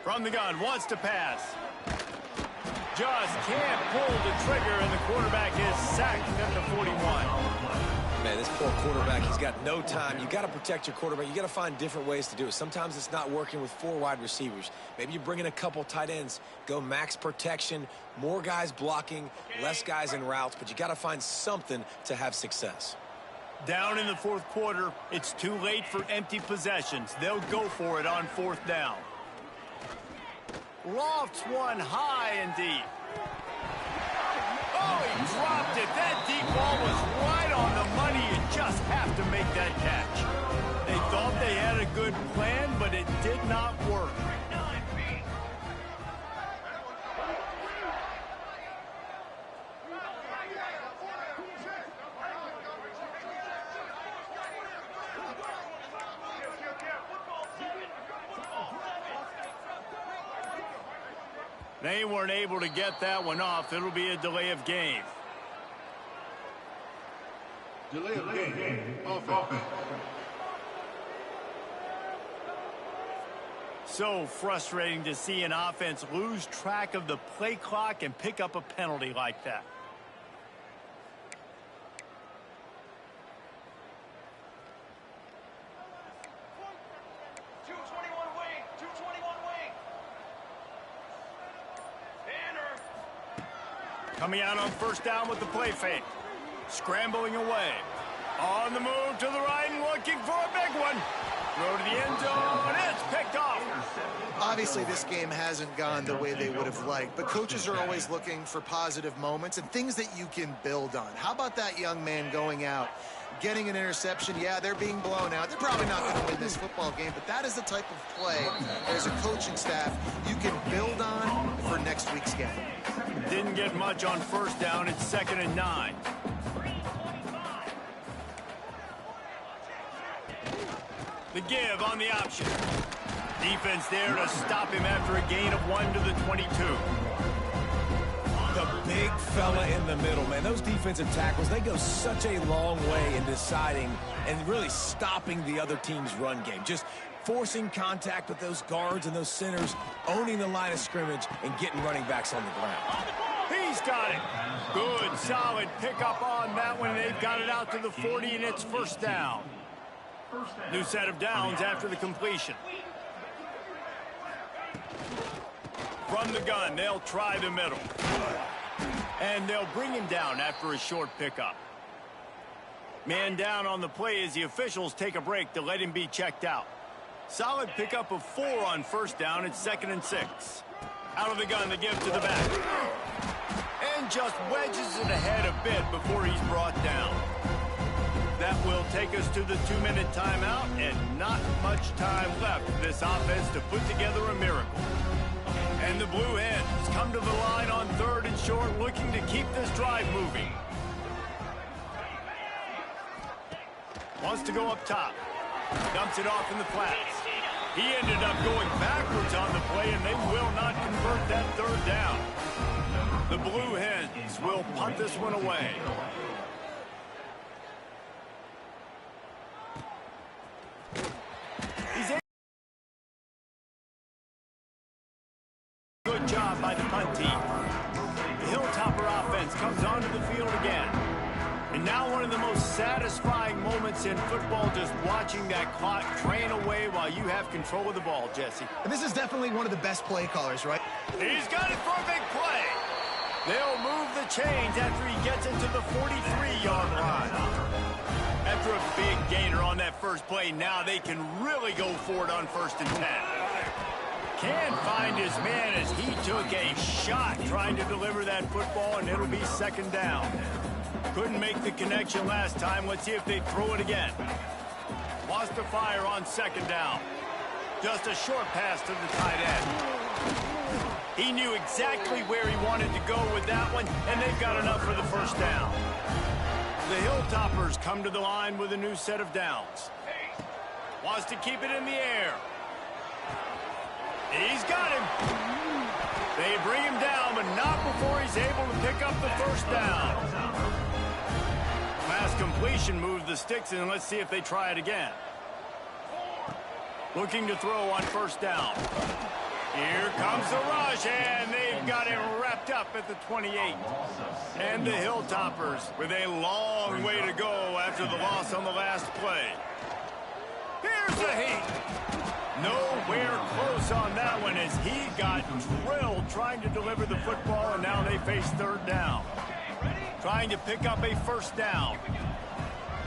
From the gun, wants to pass. Just can't pull the trigger, and the quarterback is sacked at the 41. Man, this poor quarterback, he's got no time. You got to protect your quarterback. You got to find different ways to do it. Sometimes it's not working with 4 wide receivers. Maybe you bring in a couple tight ends, go max protection, more guys blocking, less guys in routes, but you got to find something to have success. Down in the 4th quarter, it's too late for empty possessions. They'll go for it on 4th down. Lofts one high and deep. Oh, he dropped it. That deep ball was right on the money. You just have to make that catch. They thought they had a good plan, but it did not work. They weren't able to get that one off. It'll be a delay of game. Delay of game. Offense. So frustrating to see an offense lose track of the play clock and pick up a penalty like that. Coming out on 1st down with the play fake. Scrambling away. On the move to the right and looking for a big one. Throw to the end zone. It's picked off. Obviously, this game hasn't gone the way they would have liked, but coaches are always looking for positive moments and things that you can build on. How about that young man going out, getting an interception? Yeah, they're being blown out. They're probably not going to win this football game, but that is the type of play as a coaching staff you can build on for next week's game. Didn't get much on 1st down. It's 2nd and 9. The give on the option. Defense there to stop him after a gain of 1 to the 22. The big fella in the middle, man. Those defensive tackles, they go such a long way in deciding and really stopping the other team's run game. Just forcing contact with those guards and those centers, owning the line of scrimmage, and getting running backs on the ground. He's got it. Good, solid pickup on that one. They've got it out to the 40, and it's 1st down. New set of downs after the completion. From the gun, they'll try the middle. And they'll bring him down after a short pickup. Man down on the play as the officials take a break to let him be checked out. Solid pickup of 4 on 1st down. It's 2nd and 6. Out of the gun, the give to the back. And just wedges it ahead a bit before he's brought down. That will take us to the 2-minute timeout, and not much time left for this offense to put together a miracle. And the Blue Hens come to the line on 3rd and short, looking to keep this drive moving. Wants to go up top. Dumps it off in the flats. He ended up going backwards on the play, and they will not convert that 3rd down. The Blue Hens will punt this one away. Good job by the punt team. The Hilltopper offense comes onto the field again. And now one of the most satisfying moments in football, just watching that clock drain away while you have control of the ball, Jesse. And this is definitely one of the best play callers, right? He's got it for a big play. They'll move the chains after he gets it to the 43-yard line. After a big gainer on that first play, now they can really go for it on 1st and 10. Can't find his man as he took a shot trying to deliver that football, and it'll be 2nd down. Couldn't make the connection last time. Let's see if they throw it again. Lost to fire on 2nd down. Just a short pass to the tight end. He knew exactly where he wanted to go with that one, and they've got enough for the 1st down. The Hilltoppers come to the line with a new set of downs. Wants to keep it in the air. He's got him. They bring him down, but not before he's able to pick up the 1st down. Pass completion moves the sticks, and let's see if they try it again. Looking to throw on 1st down. Here comes the rush, and they've They've got it wrapped up at the 28. And the Hilltoppers with a long way to go after the loss on the last play. Here's the heat. Nowhere close on that one as he got drilled trying to deliver the football, and now they face third down. Trying to pick up a first down.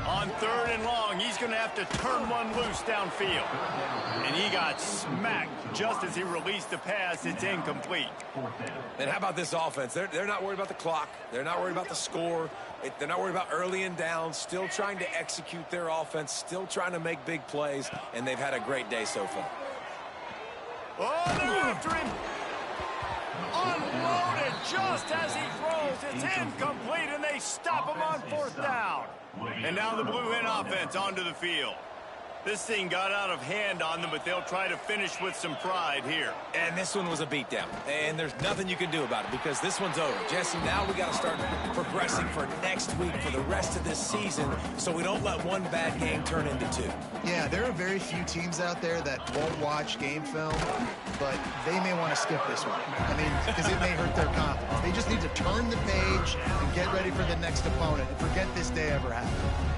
On 3rd and long, he's going to have to turn one loose downfield. And he got smacked just as he released the pass. It's incomplete. And how about this offense? They're not worried about the clock. They're not worried about the score. They're not worried about early and down. Still trying to execute their offense. Still trying to make big plays. And they've had a great day so far. Oh, they're after him. Unloaded just as he throws. It's incomplete, and they stop him on 4th down. And now the Blue Hen offense onto the field. This thing got out of hand on them, but they'll try to finish with some pride here. And this one was a beatdown. And there's nothing you can do about it because this one's over. Jesse, now we got to start progressing for next week for the rest of this season so we don't let one bad game turn into 2. Yeah, there are very few teams out there that won't watch game film, but they may want to skip this one. I mean, because it may hurt their confidence. They just need to turn the page and get ready for the next opponent and forget this day ever happened.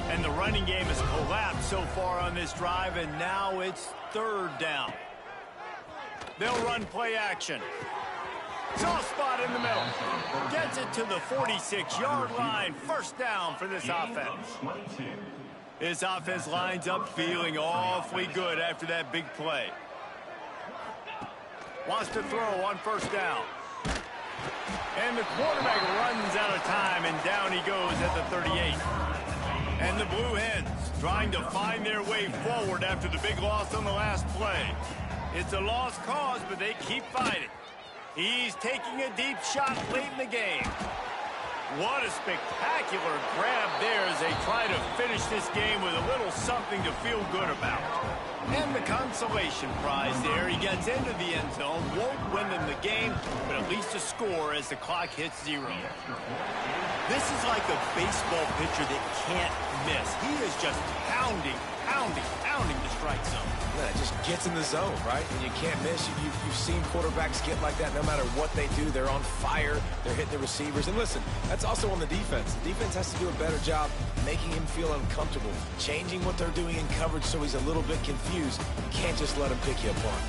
And the running game has collapsed so far on this drive, and now it's 3rd down. They'll run play action. Soft spot in the middle. Gets it to the 46-yard line. First down for this offense. This offense lines up feeling awfully good after that big play. Wants to throw on 1st down. And the quarterback runs out of time, and down he goes at the 38. And the Blue Hens trying to find their way forward after the big loss on the last play. It's a lost cause, but they keep fighting. He's taking a deep shot late in the game. What a spectacular grab there as they try to finish this game with a little something to feel good about. And the consolation prize there. He gets into the end zone, won't win them the game, but at least a score as the clock hits 0. This is like a baseball pitcher that can't miss. He is just pounding the strike zone. Yeah, it just gets in the zone, right? And you can't miss. You've seen quarterbacks get like that no matter what they do. They're on fire. They're hitting the receivers. And listen, that's also on the defense. The defense has to do a better job making him feel uncomfortable, changing what they're doing in coverage so he's a little bit confused. You can't just let him pick you apart.